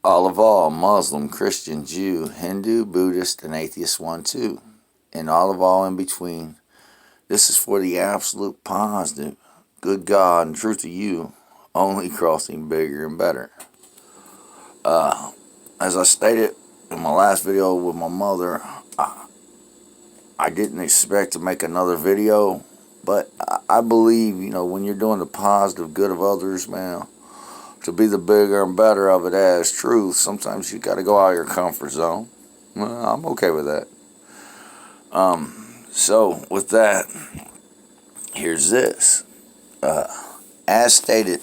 all of all, Muslim, Christian, Jew, Hindu, Buddhist, and atheist one too, and all of all in between. This is for the absolute positive, good God and truth of you, only crossing bigger and better. As I stated in my last video with my mother, I didn't expect to make another video, but I believe, when you're doing the positive good of others, man, to be the bigger and better of it as truth, sometimes you got to go out of your comfort zone. Well, I'm okay with that. So with that, here's this. As stated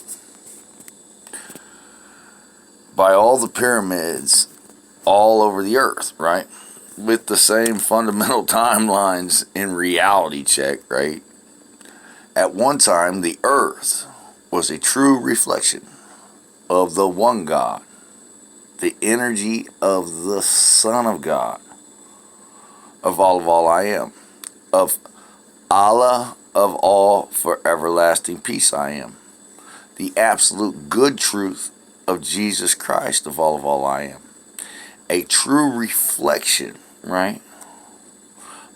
by all the pyramids all over the earth, right? With the same fundamental timelines in reality check, right? At one time, the earth was a true reflection of the one God, the energy of the Son of God, of all I am, of Allah of all for everlasting peace I am, the absolute good truth of Jesus Christ of all I am, a true reflection, right,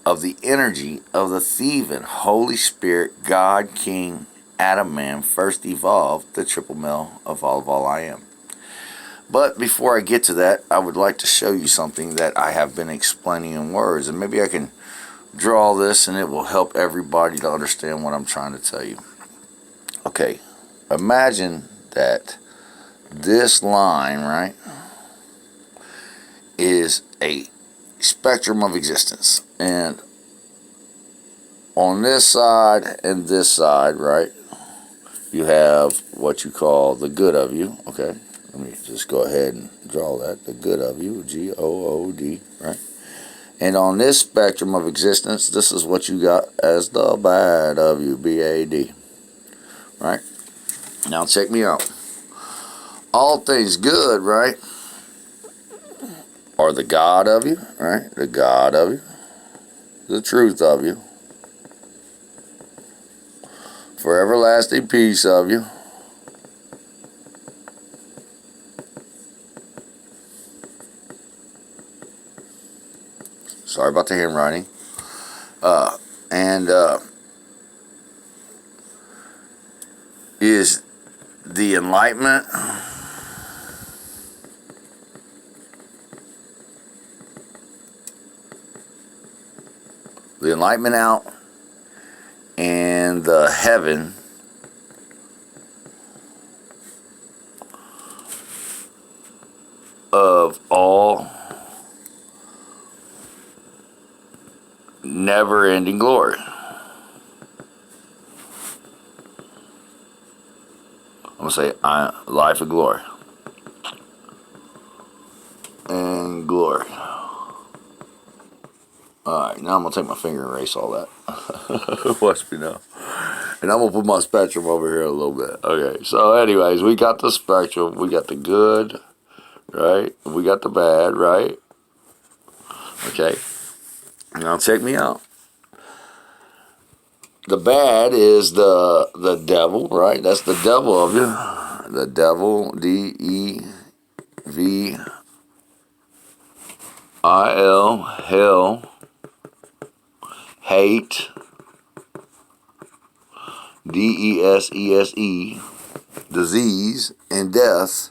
of the energy of the thieving Holy Spirit, God, King, Adam, man, first evolved the triple male of all I am. But before I get to that, I would like to show you something that I have been explaining in words, and maybe I can draw this and it will help everybody to understand what I'm trying to tell you. Okay, imagine that this line, right, is a spectrum of existence, and on this side and this side, right, you have what you call the good of you. Okay, let me just go ahead and draw that, the good of you, G-O-O-D, right? And on this spectrum of existence, this is what you got as the bad of you, B-A-D, right? Now check me out. All things good, right, are the God of you, right? The God of you, the truth of you, for everlasting peace of you, sorry about the handwriting, and is the enlightenment, out, and the heaven of all never-ending glory. I'm going to say life of glory. And glory. Alright, now I'm going to take my finger and erase all that. Watch me now. And I'm going to put my spectrum over here a little bit. Okay, so anyways, we got the spectrum. We got the good, right? We got the bad, right? Okay. Now check me out. The bad is the devil, right? That's the devil of you. The devil, D-E-V-I-L, hell, hate, D-E-S-E-S-E, disease, and death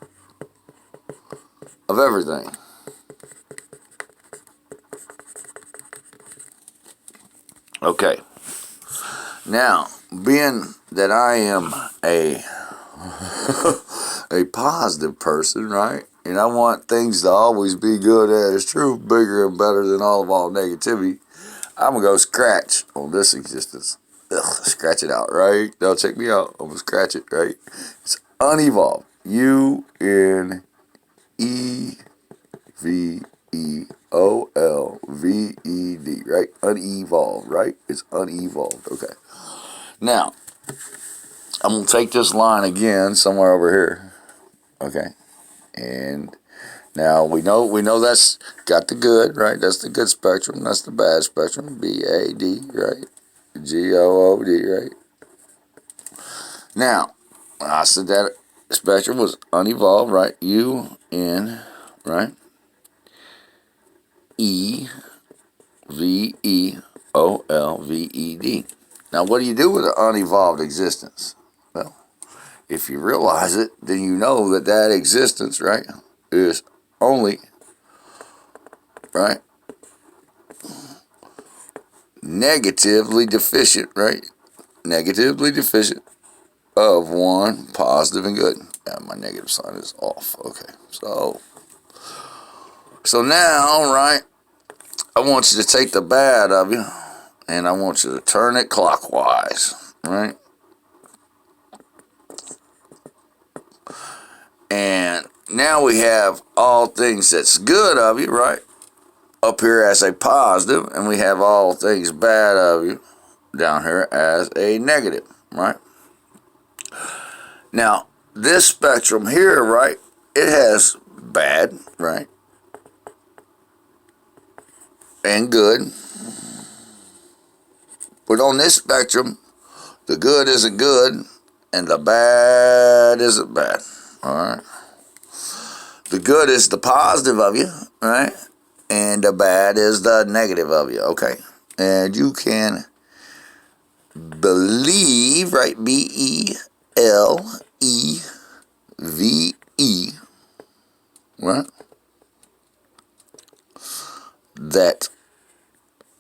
of everything. Okay. Now, being that I am a positive person, right? And I want things to always be good as true, bigger and better than all negativity, I'm going to go scratch on this existence. Scratch it out, right? Now check me out. I'm going to scratch it, right? It's unevolved. U-N-E-V-E-O-L-V-E-D, right? Unevolved, right? It's unevolved. Okay. Now, I'm going to take this line again somewhere over here. Okay. And now we know that's got the good, right? That's the good spectrum. That's the bad spectrum. B-A-D, right? G-O-O-D, right? Now, I said that spectrum was unevolved, right? UN, right? EVEOLVED. Now, what do you do with an unevolved existence? Well, if you realize it, then you know that that existence, right, is only, right, negatively deficient, right? Negatively deficient of one positive and good. Yeah, my negative sign is off. Okay, so now, right, I want you to take the bad of you, and I want you to turn it clockwise, right? And now we have all things that's good of you, right, up here as a positive, and we have all things bad of you down here as a negative, right? Now, this spectrum here, right, it has bad, right, and good. But on this spectrum, the good isn't good, and the bad isn't bad, all right? The good is the positive of you, right? And the bad is the negative of you, okay? And you can believe, right? BELEVE, right? That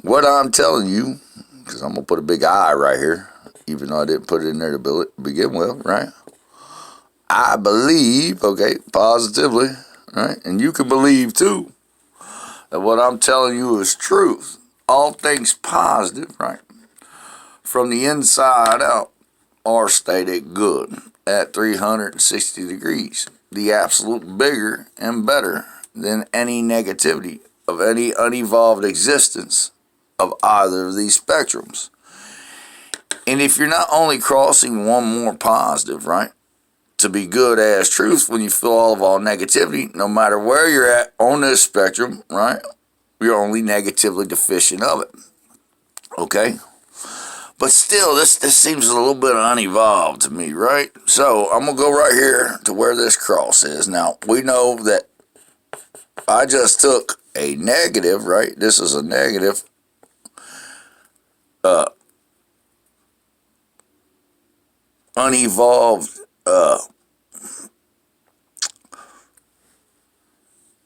what I'm telling you, because I'm going to put a big I right here, even though I didn't put it in there to begin with, right? I believe, okay, positively, right? And you can believe too, that what I'm telling you is truth. All things positive, right, from the inside out are stated good at 360 degrees. The absolute bigger and better than any negativity of any unevolved existence of either of these spectrums. And if you're not only crossing one more positive, right, to be good as truth when you feel all negativity, no matter where you're at on this spectrum, right, you're only negatively deficient of it. Okay? But still, this seems a little bit unevolved to me, right? So I'm going to go right here to where this cross is. Now, we know that I just took a negative, right? This is a negative.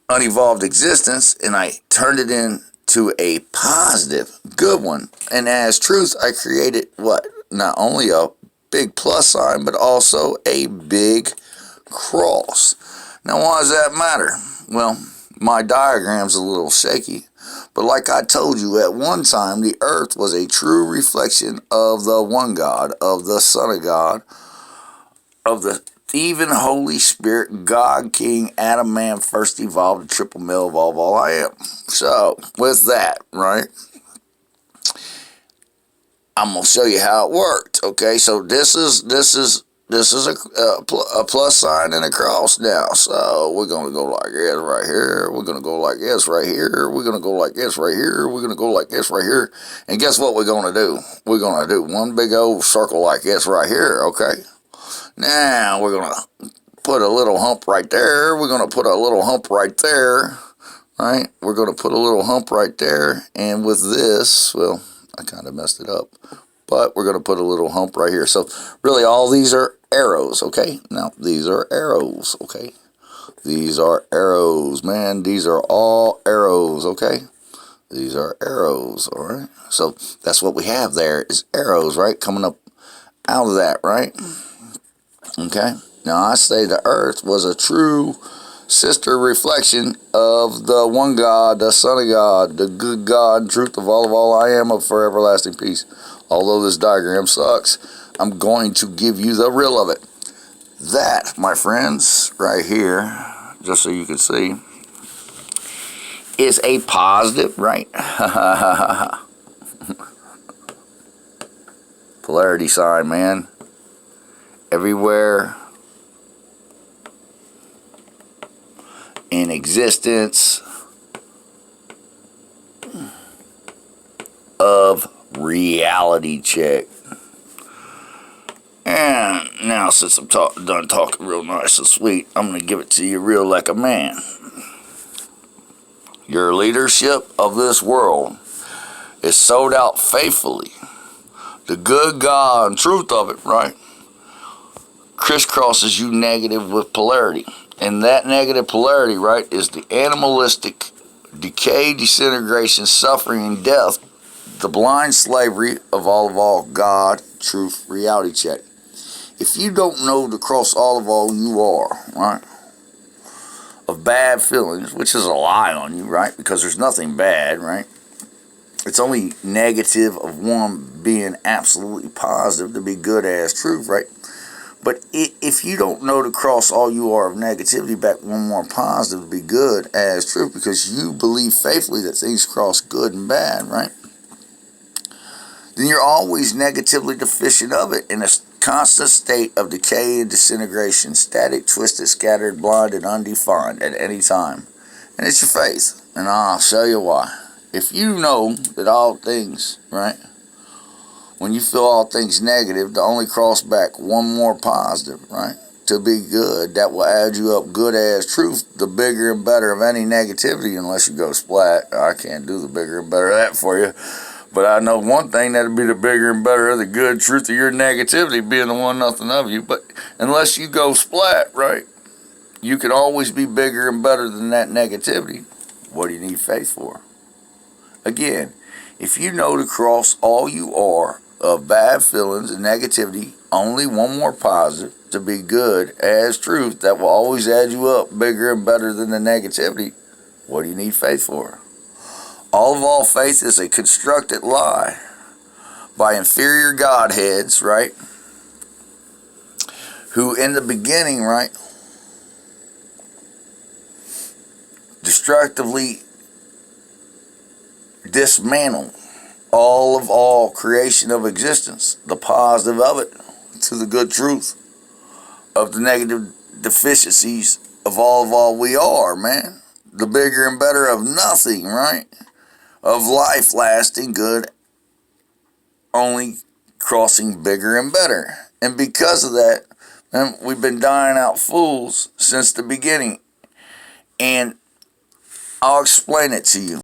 Unevolved existence, and I turned it into a positive, good one. And as truth, I created what? Not only a big plus sign, but also a big cross. Now, why does that matter? Well, my diagram's a little shaky, but like I told you, at one time, the earth was a true reflection of the one God, of the Son of God, of the even Holy Spirit, God, King, Adam, man, first evolved, the triple male of all I am. So, with that, right, I'm going to show you how it worked, okay? So, this is a plus sign and a cross now. So, we're going to go like this right here. We're going to go like this right here. We're going to go like this right here. We're going to go like this right here. And guess what we're going to do? We're going to do one big old circle like this right here, okay? Now, we're going to put a little hump right there. We're going to put a little hump right there, right? We're going to put a little hump right there. And with this, well, I kind of messed it up. But we're going to put a little hump right here. So, really, all these are arrows, okay? Now, these are arrows, okay? These are arrows, man. These are all arrows, okay? These are arrows, all right? So, that's what we have there is arrows, right? Coming up out of that, right? Okay, now I say the earth was a true sister reflection of the one God, the Son of God, the good God and truth of all I am, of for everlasting peace. Although this diagram sucks, I'm going to give you the real of it. That, my friends, right here, just so you can see, is a positive, right? Polarity sign, man. Everywhere in existence of reality check. And now, since I'm done talking real nice and sweet, I'm going to give it to you real like a man. Your leadership of this world is sold out faithfully. The good God and truth of it, right, crisscrosses you negative with polarity. And that negative polarity, right, is the animalistic decay, disintegration, suffering, and death, the blind slavery of all, God, truth, reality check. If you don't know to cross all you are, right, of bad feelings, which is a lie on you, right, because there's nothing bad, right, it's only negative of one being absolutely positive to be good as truth, right? But if you don't know to cross all you are of negativity back one more positive to be good as truth, because you believe faithfully that things cross good and bad, right? Then you're always negatively deficient of it in a constant state of decay and disintegration, static, twisted, scattered, blind, and undefined at any time. And it's your faith. And I'll show you why. If you know that all things, right, when you feel all things negative, to only cross back one more positive, right, to be good, that will add you up good as truth, the bigger and better of any negativity, unless you go splat. I can't do the bigger and better of that for you. But I know one thing, that'd be the bigger and better of the good truth of your negativity being the one nothing of you. But unless you go splat, right, you can always be bigger and better than that negativity. What do you need faith for? Again, if you know to cross all you are of bad feelings and negativity, only one more positive to be good as truth, that will always add you up bigger and better than the negativity, what do you need faith for? All faith is a constructed lie by inferior godheads, right, who in the beginning, right, destructively dismantle all creation of existence, the positive of it, to the good truth of the negative deficiencies of all we are, man. The bigger and better of nothing, right? Of life lasting good, only crossing bigger and better. And because of that, man, we've been dying out fools since the beginning. And I'll explain it to you.